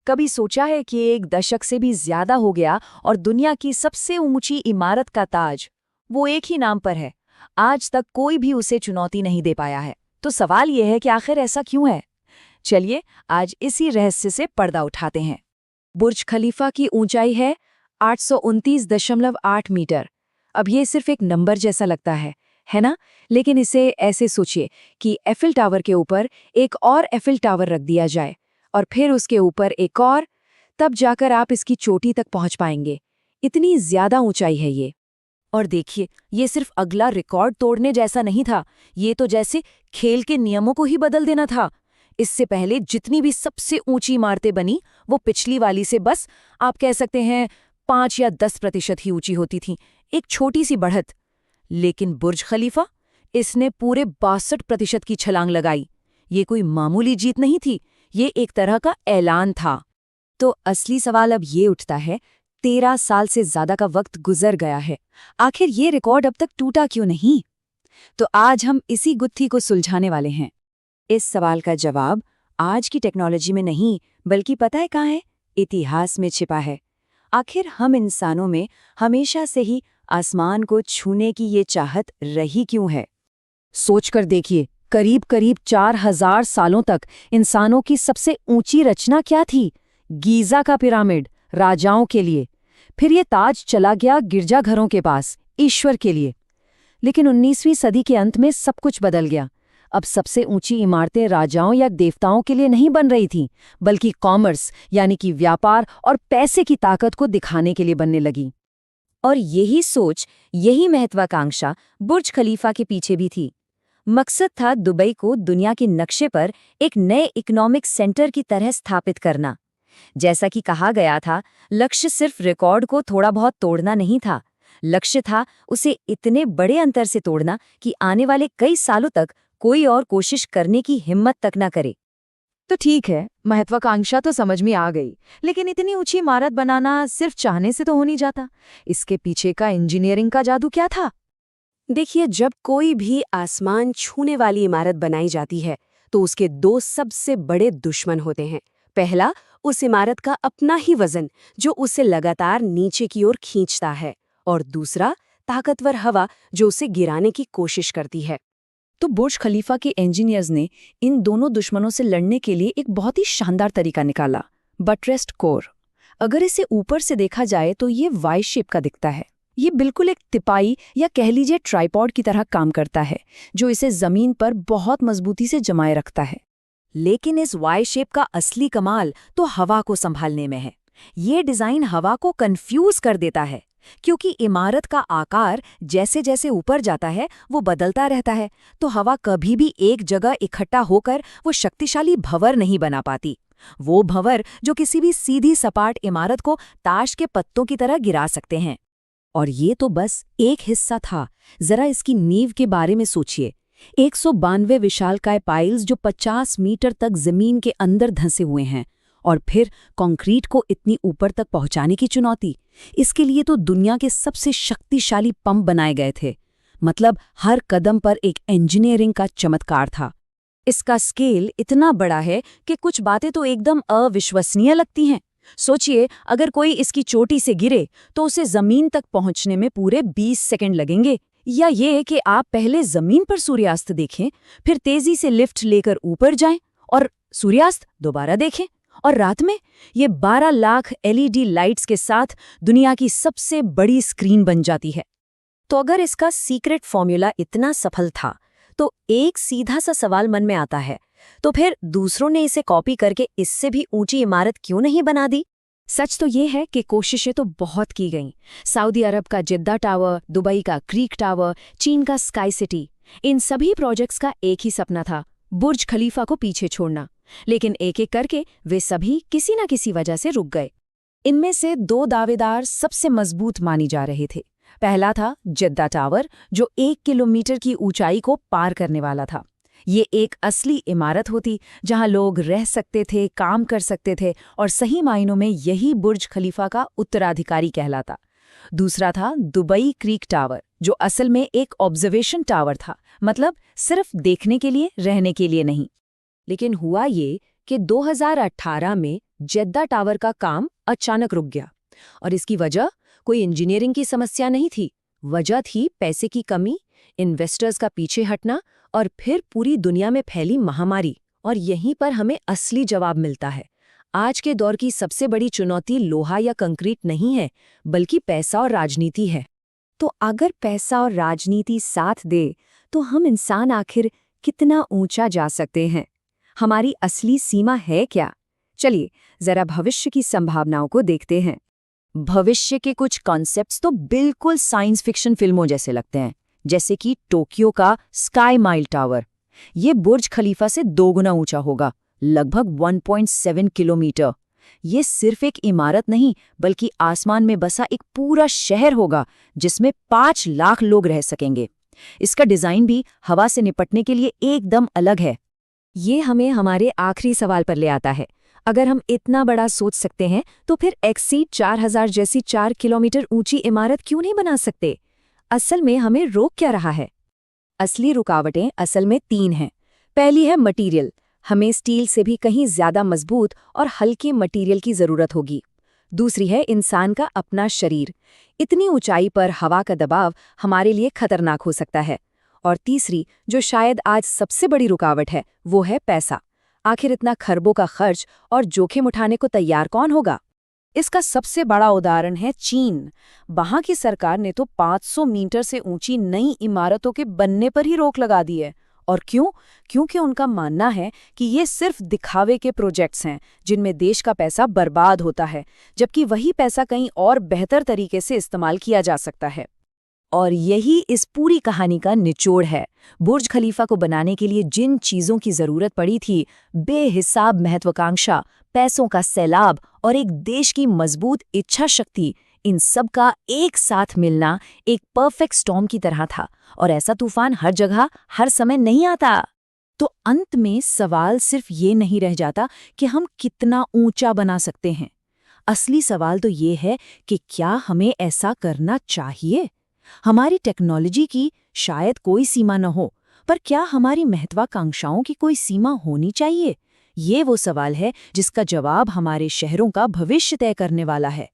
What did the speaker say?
कभी सोचा है कि एक दशक से भी ज्यादा हो गया और दुनिया की सबसे ऊंची इमारत का ताज वो एक ही नाम पर है। आज तक कोई भी उसे चुनौती नहीं दे पाया है। तो सवाल यह है कि आखिर ऐसा क्यों है। चलिए आज इसी रहस्य से पर्दा उठाते हैं। बुर्ज खलीफा की ऊंचाई है 829.8 मीटर। अब ये सिर्फ एक नंबर जैसा लगता है ना? लेकिन इसे ऐसे सोचिए कि एफिल टावर के ऊपर एक और एफिल टावर रख दिया जाए और फिर उसके ऊपर एक और, तब जाकर आप इसकी चोटी तक पहुंच पाएंगे। इतनी ज्यादा ऊंचाई है ये। और देखिए, ये सिर्फ अगला रिकॉर्ड तोड़ने जैसा नहीं था, ये तो जैसे खेल के नियमों को ही बदल देना था। इससे पहले जितनी भी सबसे ऊंची इमारतें बनी वो पिछली वाली से बस आप कह सकते हैं 5 या 10% ही ऊंची होती थीं, एक छोटी सी बढ़त। लेकिन बुर्ज खलीफा, इसने पूरे 62% की छलांग लगाई। ये कोई मामूली जीत नहीं थी, ये एक तरह का ऐलान था। तो असली सवाल अब ये उठता है, 13 साल से ज्यादा का वक्त गुजर गया है, आखिर ये रिकॉर्ड अब तक टूटा क्यों नहीं? तो आज हम इसी गुत्थी को सुलझाने वाले हैं। इस सवाल का जवाब आज की टेक्नोलॉजी में नहीं, बल्कि पता है कहाँ है? इतिहास में छिपा है। आखिर हम इंसानों में हमेशा से ही आसमान को छूने की ये चाहत रही क्यों है? सोचकर देखिए, करीब करीब 4000 सालों तक इंसानों की सबसे ऊंची रचना क्या थी? गीजा का पिरामिड, राजाओं के लिए। फिर ये ताज चला गया गिरजाघरों के पास, ईश्वर के लिए। लेकिन 19वीं सदी के अंत में सब कुछ बदल गया। अब सबसे ऊंची इमारतें राजाओं या देवताओं के लिए नहीं बन रही थीं, बल्कि कॉमर्स यानी कि व्यापार और पैसे की ताकत को दिखाने के लिए बनने लगी। और यही सोच, यही महत्वाकांक्षा बुर्ज खलीफा के पीछे भी थी। मकसद था दुबई को दुनिया के नक्शे पर एक नए इकोनॉमिक सेंटर की तरह स्थापित करना। जैसा कि कहा गया था, लक्ष्य सिर्फ रिकॉर्ड को थोड़ा बहुत तोड़ना नहीं था, लक्ष्य था उसे इतने बड़े अंतर से तोड़ना कि आने वाले कई सालों तक कोई और कोशिश करने की हिम्मत तक न करे। तो ठीक है, महत्वाकांक्षा तो समझ में आ गई, लेकिन इतनी ऊंची इमारत बनाना सिर्फ चाहने से तो हो नहीं जाता। इसके पीछे का इंजीनियरिंग का जादू क्या था? देखिए, जब कोई भी आसमान छूने वाली इमारत बनाई जाती है तो उसके 2 सबसे बड़े दुश्मन होते हैं। पहला, उस इमारत का अपना ही वजन जो उसे लगातार नीचे की ओर खींचता है, और दूसरा, ताकतवर हवा जो उसे गिराने की कोशिश करती है। तो बुर्ज खलीफा के इंजीनियर्स ने इन दोनों दुश्मनों से लड़ने के लिए एक बहुत ही शानदार तरीका निकाला, बटरेस्ड कोर। अगर इसे ऊपर से देखा जाए तो ये वाई शेप का दिखता है। ये बिल्कुल एक तिपाई या कह लीजिए ट्राइपॉड की तरह काम करता है, जो इसे जमीन पर बहुत मजबूती से जमाए रखता है। लेकिन इस वाई शेप का असली कमाल तो हवा को संभालने में है। ये डिजाइन हवा को कंफ्यूज कर देता है, क्योंकि इमारत का आकार जैसे जैसे ऊपर जाता है वो बदलता रहता है, तो हवा कभी भी एक जगह इकट्ठा होकर वो शक्तिशाली भंवर नहीं बना पाती। वो भंवर जो किसी भी सीधी सपाट इमारत को ताश के पत्तों की तरह गिरा सकते हैं। और ये तो बस एक हिस्सा था, जरा इसकी नींव के बारे में सोचिए। 192 विशालकाय पाइल्स जो 50 मीटर तक जमीन के अंदर धंसे हुए हैं, और फिर कंक्रीट को इतनी ऊपर तक पहुंचाने की चुनौती। इसके लिए तो दुनिया के सबसे शक्तिशाली पंप बनाए गए थे। मतलब हर कदम पर एक इंजीनियरिंग का चमत्कार था। इसका स्केल इतना बड़ा है कि कुछ बातें तो एकदम अविश्वसनीय लगती हैं। सोचिए, अगर कोई इसकी चोटी से गिरे तो उसे जमीन तक पहुंचने में पूरे 20 सेकंड लगेंगे, या ये कि आप पहले जमीन पर सूर्यास्त देखें, फिर तेजी से लिफ्ट लेकर ऊपर जाएं और सूर्यास्त दोबारा देखें, और रात में ये 12 लाख एलईडी लाइट्स के साथ दुनिया की सबसे बड़ी स्क्रीन बन जाती है। तो अगर इसका सीक्रेट फॉर्मूला इतना सफल था, तो एक सीधा सा सवाल मन में आता है, तो फिर दूसरों ने इसे कॉपी करके इससे भी ऊंची इमारत क्यों नहीं बना दी? सच तो ये है कि कोशिशें तो बहुत की गईं। सऊदी अरब का जिद्दा टावर, दुबई का क्रीक टावर, चीन का स्काई सिटी, इन सभी प्रोजेक्ट्स का एक ही सपना था, बुर्ज खलीफा को पीछे छोड़ना। लेकिन एक एक करके वे सभी किसी न किसी वजह से रुक गए। इनमें से 2 दावेदार सबसे मजबूत मानी जा रहे थे। पहला था जिद्दा टावर, जो 1 किलोमीटर की ऊंचाई को पार करने वाला था। ये एक असली इमारत होती जहां लोग रह सकते थे, काम कर सकते थे, और सही मायनों में यही बुर्ज खलीफा का उत्तराधिकारी कहलाता। दूसरा था दुबई क्रीक टावर, जो असल में एक ऑब्जर्वेशन टावर था, मतलब सिर्फ देखने के लिए, रहने के लिए नहीं। लेकिन हुआ ये कि 2018 में जेद्दा टावर का काम अचानक रुक गया। और इसकी वजह कोई इंजीनियरिंग की समस्या नहीं थी, वजह थी पैसे की कमी, इन्वेस्टर्स का पीछे हटना और फिर पूरी दुनिया में फैली महामारी। और यहीं पर हमें असली जवाब मिलता है। आज के दौर की सबसे बड़ी चुनौती लोहा या कंक्रीट नहीं है, बल्कि पैसा और राजनीति है। तो अगर पैसा और राजनीति साथ दे, तो हम इंसान आखिर कितना ऊंचा जा सकते हैं? हमारी असली सीमा है क्या? चलिए जरा भविष्य की संभावनाओं को देखते हैं। भविष्य के कुछ कॉन्सेप्ट्स तो बिल्कुल साइंस फिक्शन फिल्मों जैसे लगते हैं, जैसे कि टोक्यो का स्काई माइल टावर। ये बुर्ज खलीफा से 2 गुना ऊंचा होगा, लगभग 1.7 किलोमीटर। ये सिर्फ एक इमारत नहीं, बल्कि आसमान में बसा एक पूरा शहर होगा, जिसमें 5 लाख लोग रह सकेंगे। इसका डिजाइन भी हवा से निपटने के लिए एकदम अलग है। ये हमें हमारे आखिरी सवाल पर ले आता है। अगर हम इतना बड़ा सोच सकते हैं, तो फिर एक्सीड 4000 जैसी 4 किलोमीटर ऊंची इमारत क्यों नहीं बना सकते? असल में हमें रोक क्या रहा है? असली रुकावटें असल में 3 हैं। पहली है मटेरियल। हमें स्टील से भी कहीं ज्यादा मजबूत और हल्के मटेरियल की जरूरत होगी। दूसरी है इंसान का अपना शरीर। इतनी ऊंचाई पर हवा का दबाव हमारे लिए खतरनाक हो सकता है। और तीसरी, जो शायद आज सबसे बड़ी रुकावट है, वो है पैसा। आखिर इतना खरबों का खर्च और जोखिम उठाने को तैयार कौन होगा? इसका सबसे बड़ा उदाहरण है चीन। वहां की सरकार ने तो 500 मीटर से ऊंची नई इमारतों के बनने पर ही रोक लगा दी है। और क्यों? क्योंकि उनका मानना है कि ये सिर्फ दिखावे के प्रोजेक्ट्स हैं, जिनमें देश का पैसा बर्बाद होता है, जबकि वही पैसा कहीं और बेहतर तरीके से इस्तेमाल किया जा सकता है। और यही इस पूरी कहानी का निचोड़ है। बुर्ज खलीफा को बनाने के लिए जिन चीजों की जरूरत पड़ी थी, बेहिसाब महत्वाकांक्षा, पैसों का सैलाब और एक देश की मजबूत इच्छा शक्ति, इन सब का एक साथ मिलना एक परफेक्ट स्टॉर्म की तरह था। और ऐसा तूफान हर जगह हर समय नहीं आता। तो अंत में सवाल सिर्फ ये नहीं रह जाता कि हम कितना ऊंचा बना सकते हैं। असली सवाल तो ये है कि क्या हमें ऐसा करना चाहिए? हमारी टेक्नोलॉजी की शायद कोई सीमा न हो, पर क्या हमारी महत्वाकांक्षाओं की कोई सीमा होनी चाहिए? ये वो सवाल है जिसका जवाब हमारे शहरों का भविष्य तय करने वाला है।